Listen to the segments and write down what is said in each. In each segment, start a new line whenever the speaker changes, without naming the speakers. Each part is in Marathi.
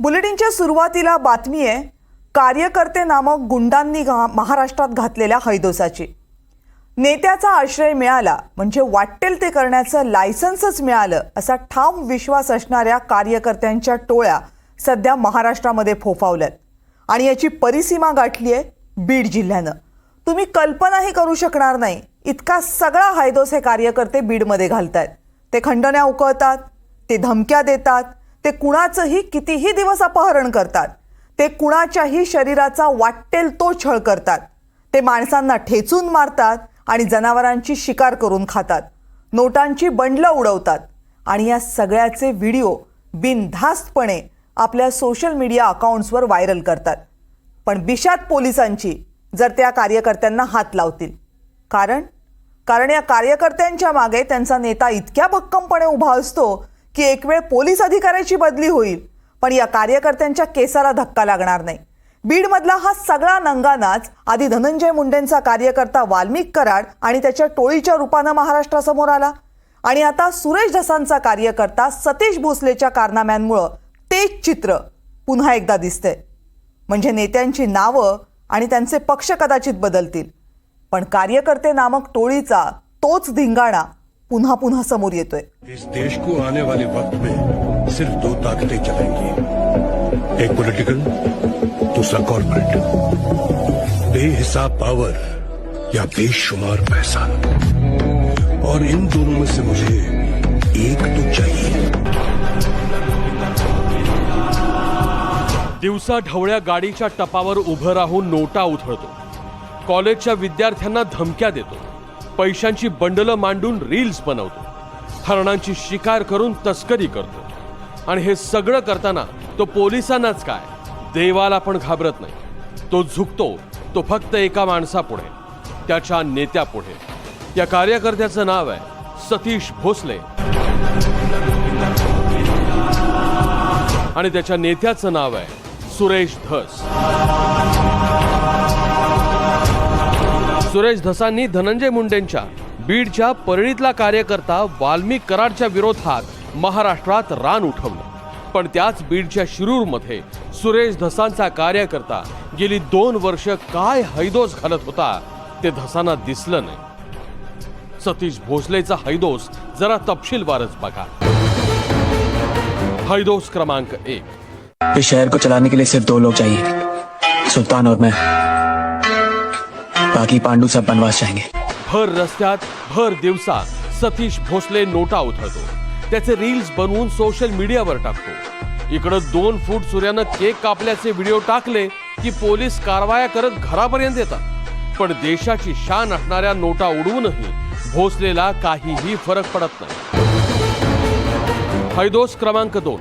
बुलेटिनच्या सुरुवातीला बातमी आहे कार्यकर्ते नामक गुंडांनी महाराष्ट्रात घातलेल्या हैदोसाची। नेत्याचा आश्रय मिळाला म्हणजे वाटेल ते करण्याचं लायसन्सच मिळालं असा ठाम विश्वास असणाऱ्या कार्यकर्त्यांच्या टोळ्या सध्या महाराष्ट्रामध्ये फोफावल्यात आणि याची परिसीमा गाठली आहे बीड जिल्ह्यानं। तुम्ही कल्पनाही करू शकणार नाही इतका सगळा हैदोस हे कार्यकर्ते बीडमध्ये घालतायत। ते खंडण्या उकळतात, ते धमक्या देतात, ते कुणाचंही कितीही दिवस अपहरण करतात, ते कुणाच्याही शरीराचा वाटेल तो छळ करतात, ते माणसांना ठेचून मारतात आणि जनावरांची शिकार करून खातात, नोटांची बंडलं उडवतात आणि या सगळ्याचे व्हिडिओ बिनधास्तपणे आपल्या सोशल मीडिया अकाउंट्सवर व्हायरल करतात। पण बिशात पोलिसांची जर त्या कार्यकर्त्यांना हात लावतील, कारण या कार्यकर्त्यांच्या मागे त्यांचा नेता इतक्या भक्कमपणे उभा असतो की एक वेळ पोलीस अधिकाऱ्याची बदली होईल पण या कार्यकर्त्यांच्या केसाला धक्का लागणार नाही। बीडमधला हा सगळा नंगानाच आधी धनंजय मुंडेंचा कार्यकर्ता वाल्मिक कराड आणि त्याच्या टोळीच्या रूपानं महाराष्ट्रासमोर आला आणि आता सुरेश धसांचा कार्यकर्ता सतीश भोसलेच्या कारनाम्यांमुळे तेच चित्र पुन्हा एकदा दिसतंय। म्हणजे नेत्यांची नावं आणि त्यांचे पक्ष कदाचित बदलतील पण कार्यकर्ते नामक टोळीचा तोच धिंगाणा पुन्हा पुन्हा समोर येतोय।
इस देश को आने वाले वक्त में सिर्फ दो ताकतें चलेंगी, एक पॉलिटिकल, दूसरा कॉर्पोरेट। बेहिसाब पावर या बेशुमार पैसा, और इन दोनों में से मुझे एक तो चाहिए।
दिवसा ढवळ्या गाडीच्या टपावर उभं राहून नोटा उधळतो, कॉलेजच्या विद्यार्थ्यांना धमक्या देतो, पैशांची बंडलं मांडून रील्स बनवतो, हरणांची शिकार करून तस्करी करतो आणि हे सगळं करताना तो पोलिसांनाच काय देवाला पण घाबरत नाही। तो झुकतो तो फक्त एका माणसापुढे, त्याच्या नेत्यापुढे। या कार्यकर्त्याचं नाव आहे सतीश भोसले आणि त्याच्या नेत्याचं नाव आहे सुरेश धस। सुरेश धसांनी धनंजय मुंडेंच्या बीडच्या परळीतला कार्यकर्ता वाल्मिक कराडच्या विरोधात महाराष्ट्रात रान उठवलं, पण त्याच बीडच्या शिरूरमध्ये सुरेश धसांचा कार्यकर्ता गेली 2 वर्ष काय हैदोस घालत होता ते धसांना दिसलं नाही। सतीश भोसलेचा हैदोस जरा तपशीलवारच बघा। हैदोस क्रमांक 1।
इस शहर को चलाने के लिए सिर्फ 2 लोग चाहिए, सुल्तान और मैं। बाकी पांडू सब बनवास जाएंगे।
भर रस्त्यात भर दिवसा सतीश भोसले नोटा उधळतो, त्याचे रील्स बनवून सोशल मीडियावर टाकतो। इकडं 2 फूट सूर्यानं केक कापल्याचे व्हिडिओ टाकले की पोलीस कारवाया करत घरापर्यंत येतात, पण देशाची शान असणाऱ्या नोटा उडवूनही भोसलेला काहीही फरक पडत नाही। हैदोस क्रमांक 2।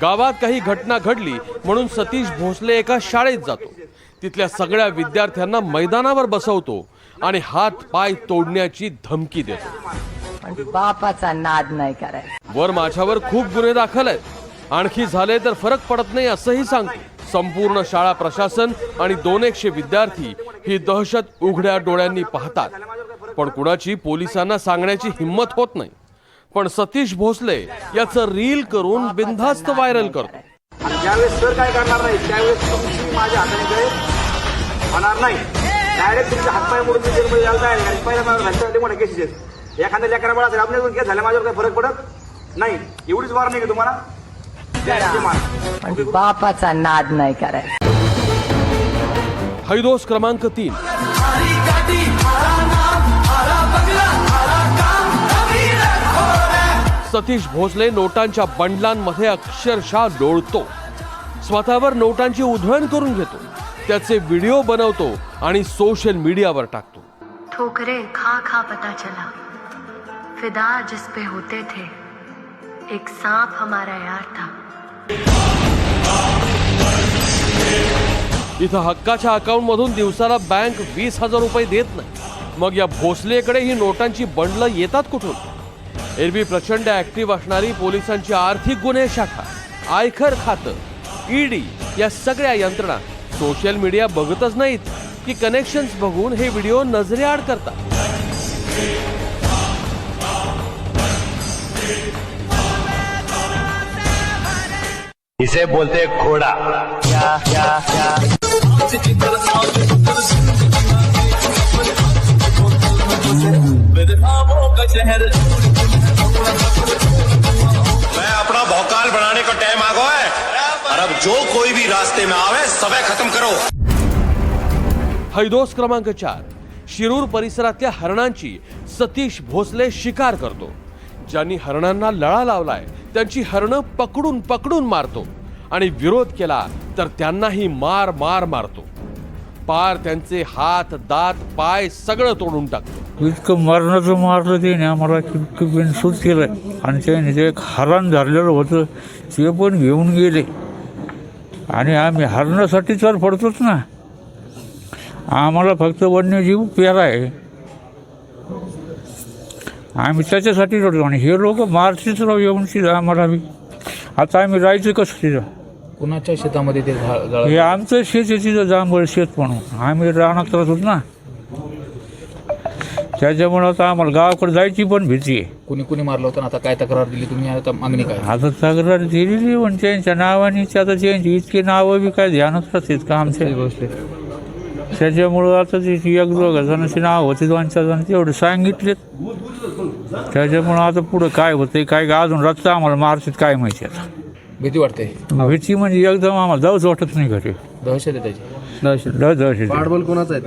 गावात काही घटना घडली म्हणून सतीश भोसले एका शाळेत जातो, तिथल्या सगळ्या विद्यार्थ्यांना मैदानावर बसवतो आणि हात पाय तोडण्याची धमकी देतो।
बापाचा नाद नाही करायचा।
वर माझ्यावर खूप गुन्हे दाखल आहेत, आणखी झाले तर फरक पडत नाही असंही सांगतो। संपूर्ण शाळा प्रशासन आणि 200 विद्यार्थी ही दहशत उघड्या डोळ्यांनी पाहतात, पण कुणाची पोलिसांना सांगण्याची हिम्मत होत नाही। पण सतीश भोसले याचं रील करून बिनधास्त व्हायरल करतो।
ज्यावेळेस सर काय करणार नाही त्यावेळेस तुम्ही माझ्या हाताने होणार नाही, डायरेक्ट तुमच्या हातपाय मोडून जेलमध्ये यायला तयार आहे। पहिल्या माझ्यासाठी मोठ्या केसेस आहेत, एखाद्या लेकरा बाळा असेल आपण केस झाल्या माझ्यावर काही फरक पडत नाही, एवढीच वार नाही का तुम्हाला?
बापाचा नाद नाही करायचा।
हैदोस क्रमांक 3। सतीश भोसले नोटांच्या बंडलांमध्ये अक्षरशः लोळतो, स्वतःवर नोटांची उधळण करून घेतो, त्याचे व्हिडिओ बनवतो आणि सोशल मीडियावर टाकतो।
ठोकरे खा खा पता चला, फिदा जिस पे होते थे, एक सांप हमारा यार था।
इथं हक्काच्या अकाउंट मधून दिवसाला बँक 20,000 रुपये देत नाही, मग या भोसलेकडे ही नोटांची बंडलं येतात कुठून? एरवी प्रचंड ऍक्टिव्ह असणारी पोलिसांची आर्थिक गुन्हे शाखा, आयकर खातं, ईडी या सगळ्या यंत्रणा सोशल मीडिया बघतच नाहीत की कनेक्शन्स बघून हे व्हिडिओ नजरेआड करतात।
इसे बोलते घोड़ा। मैं अपना भौकाल बनाने का टाइम आ गया है और अब जो कोई भी रास्ते में आवे सबे खत्म करो।
हैदोस क्रमांक 4 शिरूर परिसरातल्या हरणांची सतीश भोसले शिकार करतो. ज्यांनी हरणांना लळा लावलाय त्यांची हरणं पकडून पकडून मारतो आणि विरोध केला तर त्यांनाही मार मार मारतो. पार त्यांचे हात दात पाय सगळं तोडून टाकतो.
इतकं मरणाचं मारलं त्याने आम्हाला इतकं बिनसूट केलं. आणि त्याने जे एक हरण धरलेलं होतं ते पण घेऊन गेले. आणि आम्ही हरणासाठी तर पडतोच ना, आम्हाला फक्त वन्यजीव प्यारा आहे, आम्ही त्याच्यासाठी रडतो. आणि हे लोक मारतीच राहू येऊन तिथं आम्हाला बी. आता आम्ही राहायचं कसं तिथं?
कुणाच्या शेतामध्ये ते
हे आमचं शेत आहे तिथं, जांभळ शेत म्हणून आम्ही राहणार राहतो ना. त्याच्यामुळं आता आम्हाला गावाकडे जायची पण भीती आहे.
कुणी कुणी मारलं होतं? आता काय तक्रार दिली तुम्ही? आता मागणी काय?
आता तक्रार दिलेली पण त्यांच्या नावाने, आता त्यांची इतकी नावं बी काय ध्यानात राहतात का आमच्या? त्याच्यामुळं आता ती एक दोघं जणांची नाव होती, 2-4 जण तेवढे सांगितलेत. त्याच्यामुळं आता पुढं काय होतं काय अजून रस्ता आम्हाला मारतात काय माहिती. आता
भीती वाटते.
भीती म्हणजे एकदम आम्हाला जाऊच वाटत नाही घरी.
दहशत आहे त्याची.
दहशत
पाठबळ कोणाचं आहे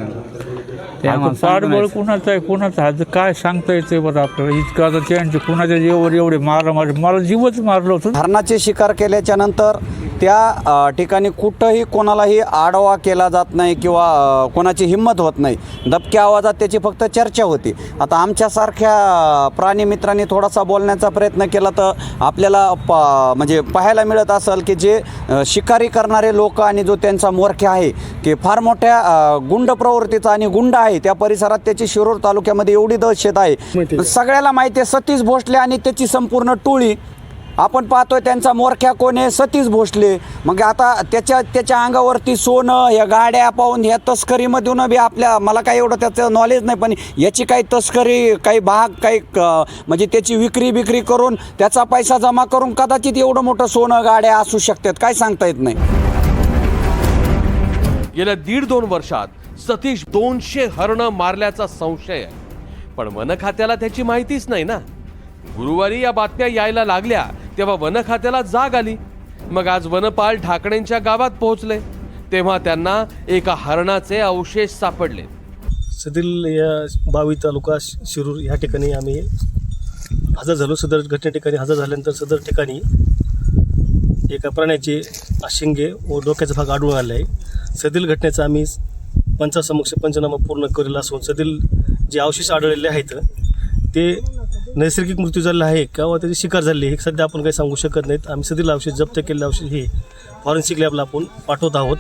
पाठबळ कुणाचं आहे कुणाचं आहे काय सांगता येते बरं आपल्याला. इतकं आता त्यांचे कुणाच्या जीवावर एवढे मला जीवच मारलं होतं.
हरणाची शिकार केल्याच्या नंतर त्या ठिकाणी कुठंही कोणालाही आडवा केला जात नाही किंवा कोणाची हिंमत होत नाही. दबक्या आवाजात त्याची फक्त चर्चा होती. आता आमच्यासारख्या प्राणीमित्रांनी थोडासा बोलण्याचा प्रयत्न केला तर आपल्याला म्हणजे पाहायला मिळत असेल की जे शिकारी करणारे लोक आणि जो त्यांचा मोरख्या आहे की फार मोठ्या गुंड प्रवृत्तीचा आणि गुंड आहे. त्या परिसरात त्याची शिरूर तालुक्यामध्ये एवढी दहशत आहे. सगळ्याला माहिती आहे सतीश भोसले आणि त्याची संपूर्ण टोळी. आपण पाहतोय त्यांचा मोरख्या कोण आहे? सतीश भोसले. मग आता त्याच्या अंगावरती सोनं, या गाड्या पाहून ह्या तस्करीमधून बी आपल्या मला काही एवढं त्याचं नॉलेज नाही, पण याची काही तस्करी काही भाग काही म्हणजे त्याची विक्री करून त्याचा पैसा जमा करून कदाचित एवढं मोठं सोनं गाड्या असू शकतात, काय सांगता येत नाही.
गेल्या 1.5-2 वर्षात सतीश 200 हरणं मारल्याचा संशय आहे. पण वन खात्याला त्याची माहितीच नाही ना. गुरुवारी या बातम्या यायला लागल्या तेव्हा वन खात्याला जाग आली. मग आज वनपाल ढाकणेंच्या गावात पोहोचले तेव्हा त्यांना एका हरणाचे अवशेष सापडले.
सदील या 22 तालुका शिरूर या ठिकाणी आम्ही हजर झालो. सदर घटने ठिकाणी हजर झाल्यानंतर सदर ठिकाणी एका प्राण्याचे शिंगे व डोक्याचा भाग आढळून आले आहे. सदील घटनेचा आम्ही पंचासमक्ष पंचनामा पूर्ण करेल असून सदील जे अवशेष आढळलेले आहेत ते नैसर्गिक मृत्यू झालेला आहे का व त्याची शिकार झाली हे सध्या आपण काही सांगू शकत नाहीत. आम्ही सदील अवशेष जप्त केलेले अवशेष हे फॉरेन्सिक लॅबला आपण पाठवत आहोत.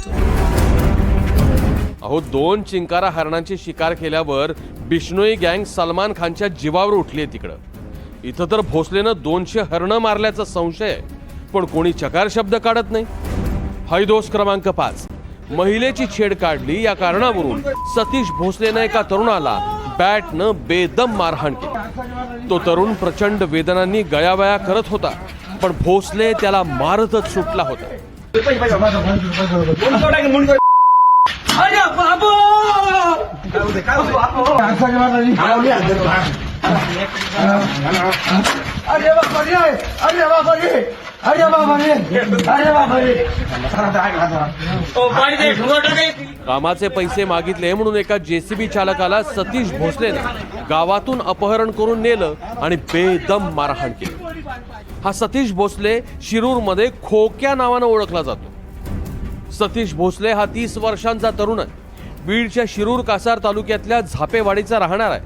अहो 2 चिंकारा हरणांची शिकार केल्यावर बिश्नोई गँग सलमान खानच्या जीवावर उठली तिकडं. इथं तर भोसलेनं 200 हरणं मारल्याचा संशय आहे, पण कोणी चकार शब्द काढत नाही. हैदोस क्रमांक 5 महिलेची छेड काढली या कारणावरून सतीश भोसलेनं एका तरुणाला बॅटनं बेदम मारहाण केली. तो तरुण प्रचंड वेदनांनी गयावया करत होता, पण भोसले त्याला मारतच सुटला होता. कामाचे पैसे मागितले म्हणून एका जेसीबी चालकाला सतीश भोसलेने गावातून अपहरण करून नेलं आणि बेदम मारहाण केली. हा सतीश भोसले शिरूरमध्ये खोक्या नावानं ओळखला जातो. सतीश भोसले हा 30 वर्षांचा तरुण आहे. बीडच्या शिरूर कासार तालुक्यातल्या झापेवाडीचा राहणार आहे.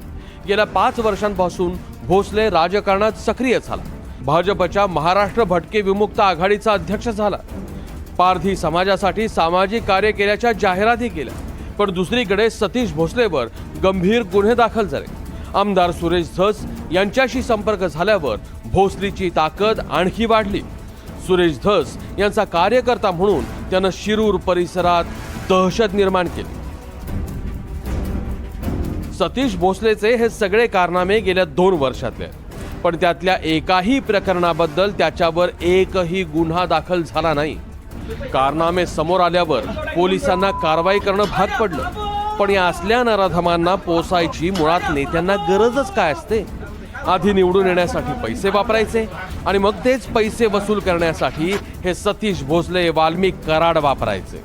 गेल्या 5 वर्षांपासून भोसले राजकारणात सक्रिय झाला. भाजपच्या महाराष्ट्र भटके विमुक्त आघाडीचा अध्यक्ष झाला. पारधी समाजासाठी सामाजिक कार्य केल्याच्या जाहिराती केल्या. पण दुसरीकडे सतीश भोसलेवर गंभीर गुन्हे दाखल झाले. आमदार सुरेश धस यांच्याशी संपर्क झाल्यावर भोसलीची ताकद आणखी वाढली. सुरेश धस यांचा कार्यकर्ता म्हणून त्यानं शिरूर परिसरात दहशत निर्माण केली. सतीश भोसलेचे हे सगळे कारनामे गेल्या 2 वर्षातले. पण त्यातल्या एकाही प्रकरणाबद्दल त्याच्यावर एकही गुन्हा दाखल झाला नाही. कारनामे समोर आल्यावर पोलिसांना कारवाई करणं भाग पडलं. पण या असल्या नराधमांना पोसायची मुळात नेत्यांना गरजच काय असते? आधी निवडून येण्यासाठी पैसे वापरायचे आणि मग तेच पैसे वसूल करण्यासाठी हे सतीश भोसले, वाल्मिक कराड वापरायचे.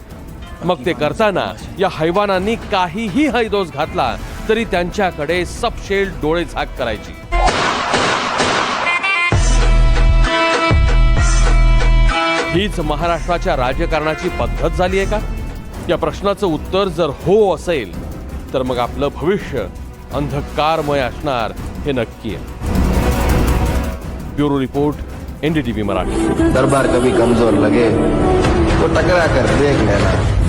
मग ते करताना या हैवानांनी काहीही हैदोस घातला तरी त्यांच्याकडे सपशेल डोळे झाक करायची. हीच महाराष्ट्राच्या राजकारणाची पद्धत झाली आहे का? या प्रश्नाचं उत्तर जर हो असेल तर मग आपलं भविष्य अंधकारमय असणार हे नक्की आहे. Bureau report, NDTV Marathi.
दरबार कभी कमजोर लगे तो टकरा कर देख लेना.